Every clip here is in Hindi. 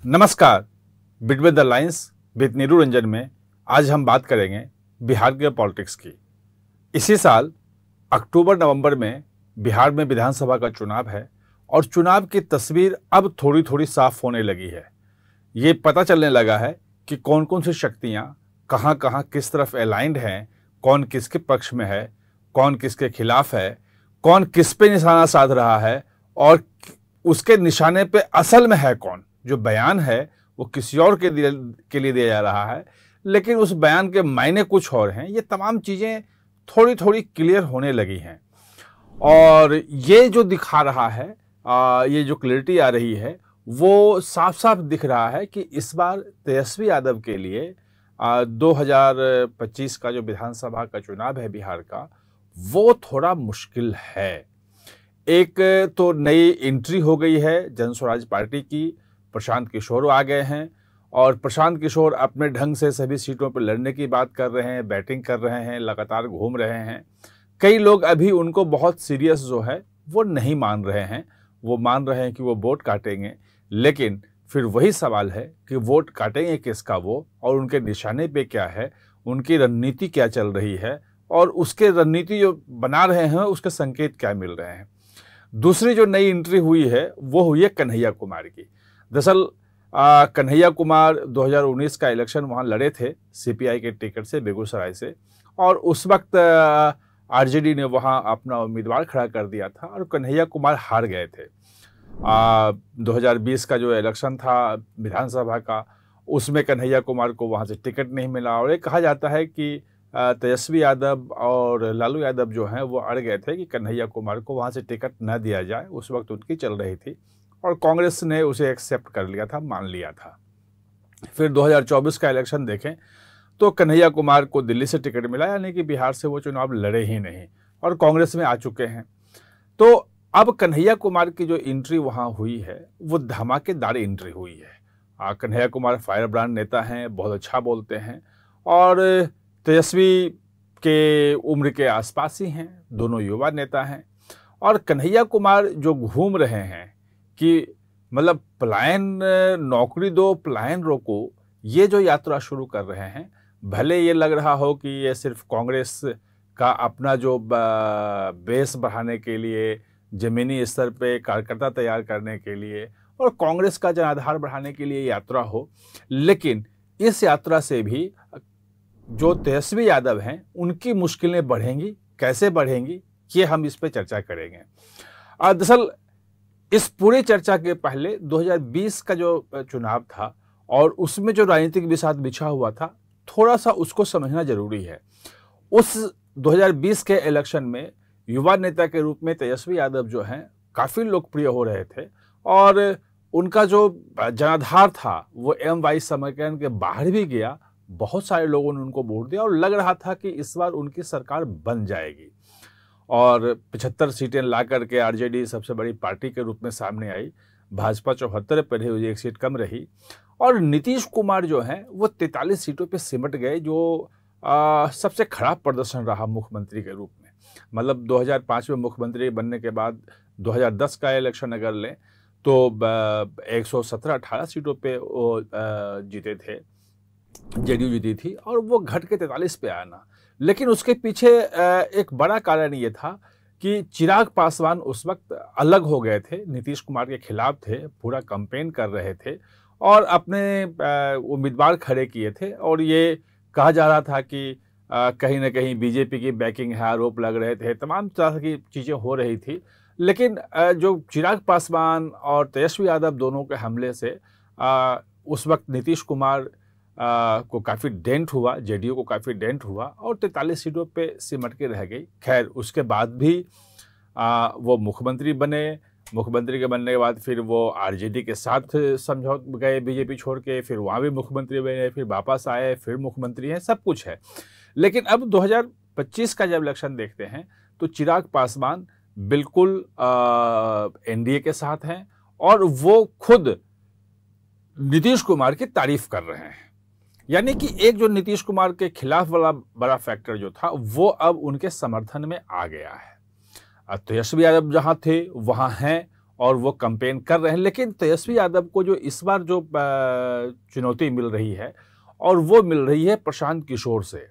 नमस्कार। Between the lines with Neeru Ranjan में आज हम बात करेंगे बिहार के पॉलिटिक्स की। इसी साल अक्टूबर नवंबर में बिहार में विधानसभा का चुनाव है और चुनाव की तस्वीर अब थोड़ी थोड़ी साफ होने लगी है। ये पता चलने लगा है कि कौन कौन सी शक्तियां कहां कहां किस तरफ अलाइंड हैं, कौन किसके पक्ष में है, कौन किसके खिलाफ है, कौन किस पे निशाना साध रहा है और उसके निशाने पे असल में है कौन। जो बयान है वो किसी और के लिए दिया जा रहा है, लेकिन उस बयान के मायने कुछ और हैं। ये तमाम चीज़ें थोड़ी थोड़ी क्लियर होने लगी हैं और ये जो दिखा रहा है, ये जो क्लियरिटी आ रही है वो साफ साफ दिख रहा है कि इस बार तेजस्वी यादव के लिए 2025 का जो विधानसभा का चुनाव है बिहार का, वो थोड़ा मुश्किल है। एक तो नई एंट्री हो गई है जन स्वराज पार्टी की, प्रशांत किशोर आ गए हैं और प्रशांत किशोर अपने ढंग से सभी सीटों पर लड़ने की बात कर रहे हैं, बैटिंग कर रहे हैं, लगातार घूम रहे हैं। कई लोग अभी उनको बहुत सीरियस जो है वो नहीं मान रहे हैं, वो मान रहे हैं कि वो वोट काटेंगे, लेकिन फिर वही सवाल है कि वोट काटेंगे किसका वो, और उनके निशाने पे क्या है, उनकी रणनीति क्या चल रही है और उसके रणनीति जो बना रहे हैं उसके संकेत क्या मिल रहे हैं। दूसरी जो नई एंट्री हुई है वो हुई है कन्हैया कुमार की। दरअसल कन्हैया कुमार 2019 का इलेक्शन वहाँ लड़े थे सीपीआई के टिकट से बेगूसराय से, और उस वक्त आरजेडी ने वहाँ अपना उम्मीदवार खड़ा कर दिया था और कन्हैया कुमार हार गए थे। 2020 का जो इलेक्शन था विधानसभा का, उसमें कन्हैया कुमार को वहाँ से टिकट नहीं मिला और ये कहा जाता है कि तेजस्वी यादव और लालू यादव जो हैं वो अड़ गए थे कि कन्हैया कुमार को वहाँ से टिकट न दिया जाए। उस वक्त उनकी चल रही थी और कांग्रेस ने उसे एक्सेप्ट कर लिया था, मान लिया था। फिर 2024 का इलेक्शन देखें तो कन्हैया कुमार को दिल्ली से टिकट मिला, यानी कि बिहार से वो चुनाव लड़े ही नहीं और कांग्रेस में आ चुके हैं। तो अब कन्हैया कुमार की जो एंट्री वहाँ हुई है वो धमाकेदार एंट्री हुई है। कन्हैया कुमार फायर ब्रांड नेता हैं, बहुत अच्छा बोलते हैं और तेजस्वी के उम्र के आसपास ही हैं, दोनों युवा नेता हैं। और कन्हैया कुमार जो घूम रहे हैं कि मतलब पलायन नौकरी दो पलायन रोको, ये जो यात्रा शुरू कर रहे हैं, भले ये लग रहा हो कि ये सिर्फ कांग्रेस का अपना जो बेस बढ़ाने के लिए, जमीनी स्तर पे कार्यकर्ता तैयार करने के लिए और कांग्रेस का जनाधार बढ़ाने के लिए यात्रा हो, लेकिन इस यात्रा से भी जो तेजस्वी यादव हैं उनकी मुश्किलें बढ़ेंगी। कैसे बढ़ेंगी ये हम इस पे चर्चा करेंगे। दरअसल इस पूरी चर्चा के पहले 2020 का जो चुनाव था और उसमें जो राजनीतिक विषाद बिछा हुआ था, थोड़ा सा उसको समझना जरूरी है। उस 2020 के इलेक्शन में युवा नेता के रूप में तेजस्वी यादव जो हैं काफ़ी लोकप्रिय हो रहे थे और उनका जो जनाधार था वो एम.वाई. समीकरण के बाहर भी गया। बहुत सारे लोगों ने उनको वोट दिया और लग रहा था कि इस बार उनकी सरकार बन जाएगी और 75 सीटें ला करके आरजेडी सबसे बड़ी पार्टी के रूप में सामने आई। भाजपा 74 पर हुई, एक सीट कम रही और नीतीश कुमार जो हैं वो 43 सीटों पे सिमट गए, जो सबसे खराब प्रदर्शन रहा मुख्यमंत्री के रूप में। मतलब 2005 में मुख्यमंत्री बनने के बाद 2010 का इलेक्शन अगर लें तो 117-18 सीटों पे वो जीते थे, जेडीयू जीती थी और वो घट के 43 पे आना। लेकिन उसके पीछे एक बड़ा कारण ये था कि चिराग पासवान उस वक्त अलग हो गए थे, नीतीश कुमार के खिलाफ थे, पूरा कैंपेन कर रहे थे और अपने उम्मीदवार खड़े किए थे और ये कहा जा रहा था कि कहीं ना कहीं बीजेपी की बैकिंग है, आरोप लग रहे थे, तमाम तरह की चीज़ें हो रही थी। लेकिन जो चिराग पासवान और तेजस्वी यादव दोनों के हमले से उस वक्त नीतीश कुमार को काफ़ी डेंट हुआ, जेडीयू को काफ़ी डेंट हुआ और 43 सीटों पे सिमट के रह गई। खैर उसके बाद भी वो मुख्यमंत्री बने। मुख्यमंत्री के बनने के बाद फिर वो आरजेडी के साथ समझौत गए बीजेपी छोड़ के, फिर वहाँ भी मुख्यमंत्री बने, फिर वापस आए, फिर मुख्यमंत्री हैं, सब कुछ है। लेकिन अब 2025 का जब इलेक्शन देखते हैं तो चिराग पासवान बिल्कुल एनडीए के साथ हैं और वो खुद नीतीश कुमार की तारीफ कर रहे हैं। यानी कि एक जो नीतीश कुमार के खिलाफ वाला बड़ा फैक्टर जो था वो अब उनके समर्थन में आ गया है। तेजस्वी यादव जहां थे वहां हैं और वो कैंपेन कर रहे हैं। लेकिन तेजस्वी यादव को जो इस बार जो चुनौती मिल रही है, और वो मिल रही है प्रशांत किशोर से।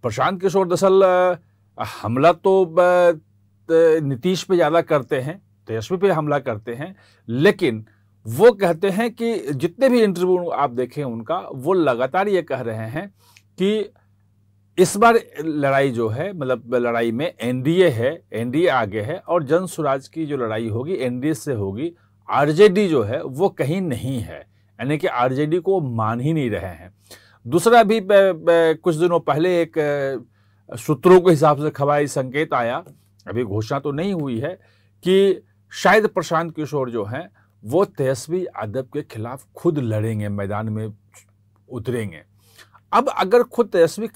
प्रशांत किशोर दरअसल हमला तो नीतीश पे ज़्यादा करते हैं, तेजस्वी पे हमला करते हैं, लेकिन वो कहते हैं कि जितने भी इंटरव्यू आप देखें उनका, वो लगातार ये कह रहे हैं कि इस बार लड़ाई जो है, मतलब लड़ाई में एनडीए है, एनडीए आगे है, और जन स्वराज की जो लड़ाई होगी एनडीए से होगी। आरजेडी जो है वो कहीं नहीं है, यानी कि आरजेडी को मान ही नहीं रहे हैं। दूसरा भी कुछ दिनों पहले एक सूत्रों के हिसाब से खबरी संकेत आया, अभी घोषणा तो नहीं हुई है, कि शायद प्रशांत किशोर जो हैं वो तेजस्वी यादव के खिलाफ खुद लड़ेंगे, मैदान में उतरेंगे। अब अगर खुद तेजस्वी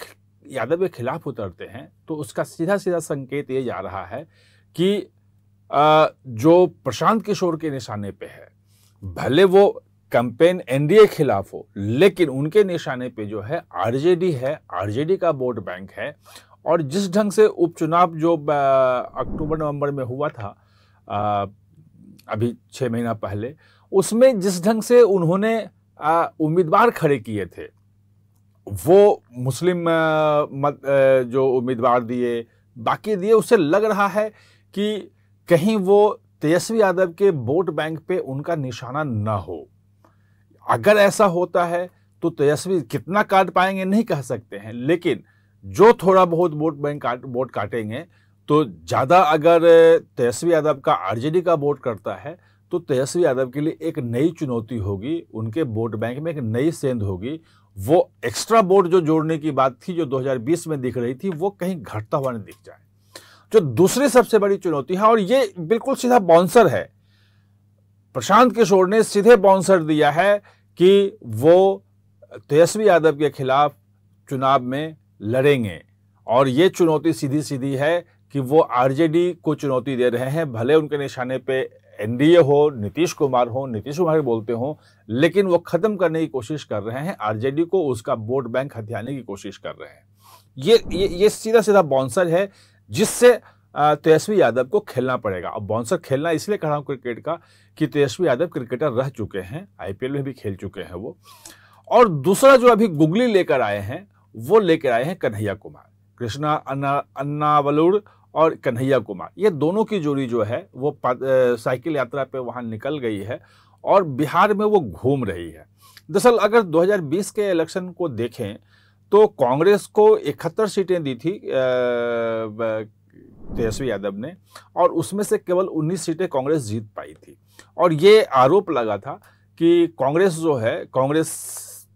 यादव के खिलाफ उतरते हैं तो उसका सीधा सीधा संकेत ये जा रहा है कि जो प्रशांत किशोर के निशाने पे है, भले वो कैंपेन एनडीए खिलाफ हो, लेकिन उनके निशाने पे जो है आरजेडी है, आरजेडी का वोट बैंक है। और जिस ढंग से उपचुनाव जो अक्टूबर नवंबर में हुआ था, अभी 6 महीना पहले, उसमें जिस ढंग से उन्होंने उम्मीदवार खड़े किए थे, वो मुस्लिम जो उम्मीदवार दिए, बाकी दिए, उससे लग रहा है कि कहीं वो तेजस्वी यादव के वोट बैंक पे उनका निशाना न हो। अगर ऐसा होता है तो तेजस्वी कितना काट पाएंगे नहीं कह सकते हैं, लेकिन जो थोड़ा बहुत वोट काटेंगे, तो ज़्यादा अगर तेजस्वी यादव का आरजेडी का वोट करता है तो तेजस्वी यादव के लिए एक नई चुनौती होगी, उनके वोट बैंक में एक नई सेंध होगी। वो एक्स्ट्रा वोट जो जोड़ने की बात थी, जो 2020 में दिख रही थी, वो कहीं घटता हुआ नहीं दिख जाए। जो दूसरी सबसे बड़ी चुनौती है, और ये बिल्कुल सीधा बाउंसर है, प्रशांत किशोर ने सीधे बाउंसर दिया है कि वो तेजस्वी यादव के खिलाफ चुनाव में लड़ेंगे। और ये चुनौती सीधी सीधी है कि वो आरजेडी को चुनौती दे रहे हैं, भले उनके निशाने पे एनडीए हो, नीतीश कुमार बोलते हो, लेकिन वो खत्म करने की कोशिश कर रहे हैं आरजेडी को, उसका वोट बैंक हथियाने की कोशिश कर रहे हैं। ये सीधा सीधा बाउंसर है जिससे तेजस्वी यादव को खेलना पड़ेगा। अब बाउंसर खेलना इसलिए कह रहा हूं क्रिकेट का कि तेजस्वी यादव क्रिकेटर रह चुके हैं, आईपीएल में भी खेल चुके हैं वो। और दूसरा जो अभी गुगली लेकर आए हैं, वो लेकर आए हैं कन्हैया कुमार, कृष्णा अन्नावलूर और कन्हैया कुमार। ये दोनों की जोड़ी जो है वो साइकिल यात्रा पे वहां निकल गई है और बिहार में वो घूम रही है। दरअसल अगर 2020 के इलेक्शन को देखें तो कांग्रेस को 71 सीटें दी थी तेजस्वी यादव ने, और उसमें से केवल 19 सीटें कांग्रेस जीत पाई थी। और ये आरोप लगा था कि कांग्रेस जो है, कांग्रेस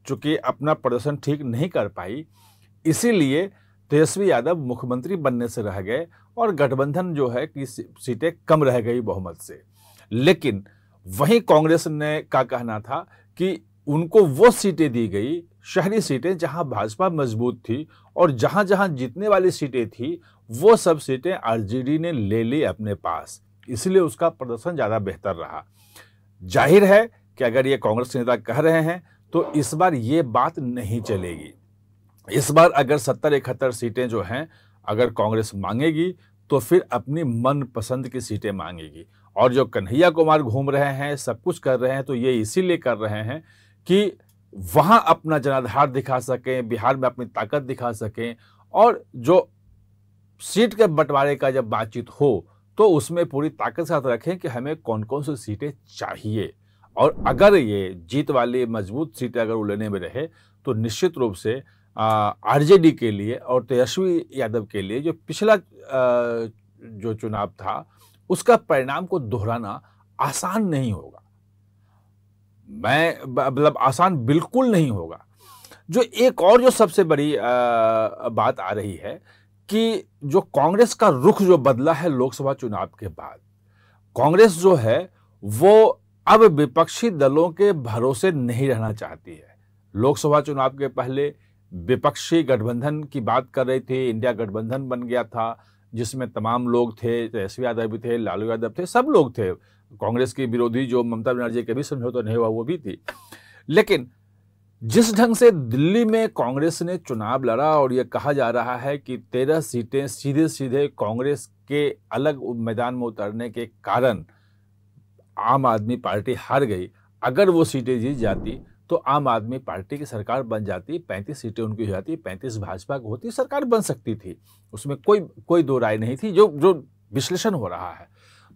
चूंकि अपना प्रदर्शन ठीक नहीं कर पाई, इसीलिए तेजस्वी यादव मुख्यमंत्री बनने से रह गए और गठबंधन जो है कि सीटें कम रह गई बहुमत से। लेकिन वहीं कांग्रेस ने का कहना था कि उनको वो सीटें दी गई, शहरी सीटें, जहां भाजपा मजबूत थी, और जहां जहां जीतने वाली सीटें थी वो सब सीटें आरजेडी ने ले ली अपने पास, इसलिए उसका प्रदर्शन ज़्यादा बेहतर रहा। जाहिर है कि अगर ये कांग्रेस नेता कह रहे हैं तो इस बार ये बात नहीं चलेगी। इस बार अगर 70-71 सीटें जो हैं अगर कांग्रेस मांगेगी तो फिर अपनी मनपसंद की सीटें मांगेगी। और जो कन्हैया कुमार घूम रहे हैं, सब कुछ कर रहे हैं, तो ये इसीलिए कर रहे हैं कि वहां अपना जनाधार दिखा सकें, बिहार में अपनी ताकत दिखा सकें, और जो सीट के बंटवारे का जब बातचीत हो तो उसमें पूरी ताकत के साथ रखें कि हमें कौन कौन सी सीटें चाहिए। और अगर ये जीत वाली मजबूत सीटें अगर वो लेने में रहे तो निश्चित रूप से आरजेडी के लिए और तेजस्वी यादव के लिए जो पिछला जो चुनाव था उसका परिणाम को दोहराना आसान नहीं होगा। मतलब आसान बिल्कुल नहीं होगा। जो एक और जो सबसे बड़ी बात आ रही है कि जो कांग्रेस का रुख जो बदला है लोकसभा चुनाव के बाद, कांग्रेस जो है वो अब विपक्षी दलों के भरोसे नहीं रहना चाहती है। लोकसभा चुनाव के पहले विपक्षी गठबंधन की बात कर रही थी, इंडिया गठबंधन बन गया था जिसमें तमाम लोग थे, तेजस्वी यादव भी थे, लालू यादव थे, सब लोग थे। कांग्रेस की विरोधी जो ममता बनर्जी के भी समझौता नहीं हुआ वो भी थी। लेकिन जिस ढंग से दिल्ली में कांग्रेस ने चुनाव लड़ा और ये कहा जा रहा है कि 13 सीटें सीधे सीधे कांग्रेस के अलग मैदान में उतरने के कारण आम आदमी पार्टी हार गई, अगर वो सीटें जीत जाती तो आम आदमी पार्टी की सरकार बन जाती, 35 सीटें उनकी हो जाती, 35 भाजपा की होती, सरकार बन सकती थी। उसमें कोई दो राय नहीं थी, जो विश्लेषण हो रहा है।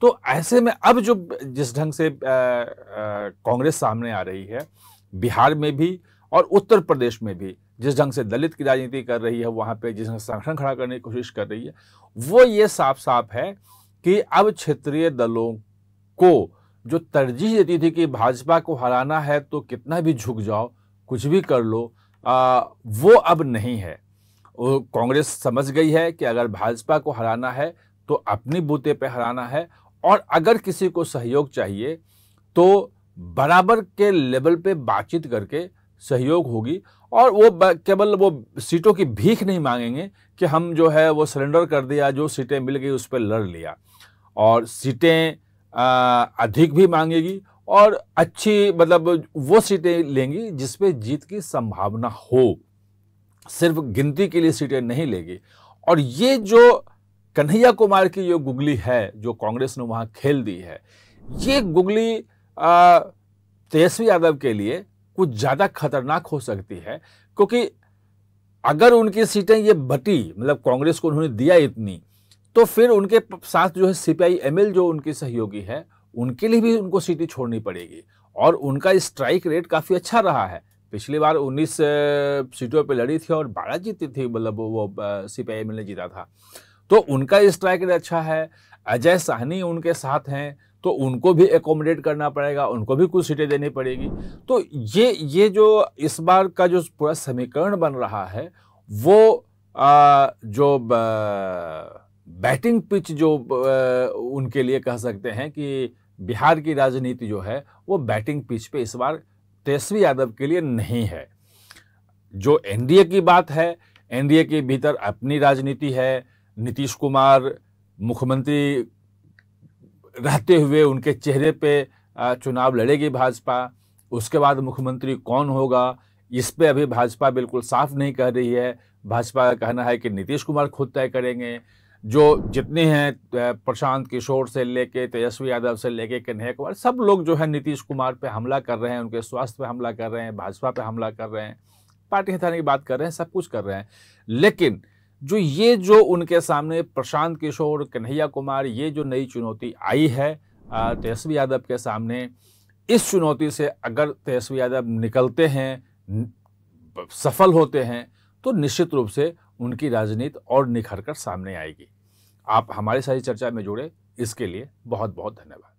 तो ऐसे में अब जो जिस ढंग से कांग्रेस सामने आ रही है, बिहार में भी और उत्तर प्रदेश में भी जिस ढंग से दलित की राजनीति कर रही है, वहां पे जिस ढंग से संगठन खड़ा करने की कोशिश कर रही है, वो ये साफ साफ है कि अब क्षेत्रीय दलों को जो तरजीह देती थी कि भाजपा को हराना है तो कितना भी झुक जाओ, कुछ भी कर लो, वो अब नहीं है। कांग्रेस समझ गई है कि अगर भाजपा को हराना है तो अपनी बूते पे हराना है, और अगर किसी को सहयोग चाहिए तो बराबर के लेवल पे बातचीत करके सहयोग होगी, और वो केवल वो सीटों की भीख नहीं मांगेंगे कि हम जो है वो सरेंडर कर दिया, जो सीटें मिल गई उस पर लड़ लिया, और सीटें अधिक भी मांगेगी और अच्छी मतलब वो सीटें लेंगी जिसपे जीत की संभावना हो, सिर्फ गिनती के लिए सीटें नहीं लेगी। और ये जो कन्हैया कुमार की जो गुगली है जो कांग्रेस ने वहां खेल दी है, ये गुगली तेजस्वी यादव के लिए कुछ ज्यादा खतरनाक हो सकती है, क्योंकि अगर उनकी सीटें ये बटी, मतलब कांग्रेस को उन्होंने दिया इतनी, तो फिर उनके साथ जो है सीपीआई एमएल जो उनकी सहयोगी है, उनके लिए भी उनको सीटें छोड़नी पड़ेगी, और उनका स्ट्राइक रेट काफी अच्छा रहा है। पिछली बार 19 सीटों पे लड़ी थी और 12 जीती थी, मतलब वो सीपीआई एमएल ने जीता था, तो उनका स्ट्राइक रेट अच्छा है। अजय साहनी उनके साथ हैं, तो उनको भी एकोमोडेट करना पड़ेगा, उनको भी कुछ सीटें देनी पड़ेगी। तो ये जो इस बार का जो पूरा समीकरण बन रहा है, वो जो बैटिंग पिच जो उनके लिए कह सकते हैं कि बिहार की राजनीति जो है वो बैटिंग पिच पे इस बार तेजस्वी यादव के लिए नहीं है। जो एनडीए की बात है, एनडीए के भीतर अपनी राजनीति है। नीतीश कुमार मुख्यमंत्री रहते हुए उनके चेहरे पे चुनाव लड़ेगी भाजपा, उसके बाद मुख्यमंत्री कौन होगा इस पे अभी भाजपा बिल्कुल साफ नहीं कह रही है। भाजपा का कहना है कि नीतीश कुमार खुद तय करेंगे। जो जितने हैं प्रशांत किशोर से लेके तेजस्वी यादव से लेके कन्हैया कुमार, सब लोग जो है नीतीश कुमार पे हमला कर रहे हैं, उनके स्वास्थ्य पे हमला कर रहे हैं, भाजपा पे हमला कर रहे हैं, पार्टी हटाने की बात कर रहे हैं, सब कुछ कर रहे हैं। लेकिन जो उनके सामने प्रशांत किशोर, कन्हैया कुमार, ये जो नई चुनौती आई है तेजस्वी यादव के सामने, इस चुनौती से अगर तेजस्वी यादव निकलते हैं, सफल होते हैं, तो निश्चित रूप से उनकी राजनीति और निखर कर सामने आएगी। आप हमारे साथ चर्चा में जुड़े, इसके लिए बहुत बहुत धन्यवाद।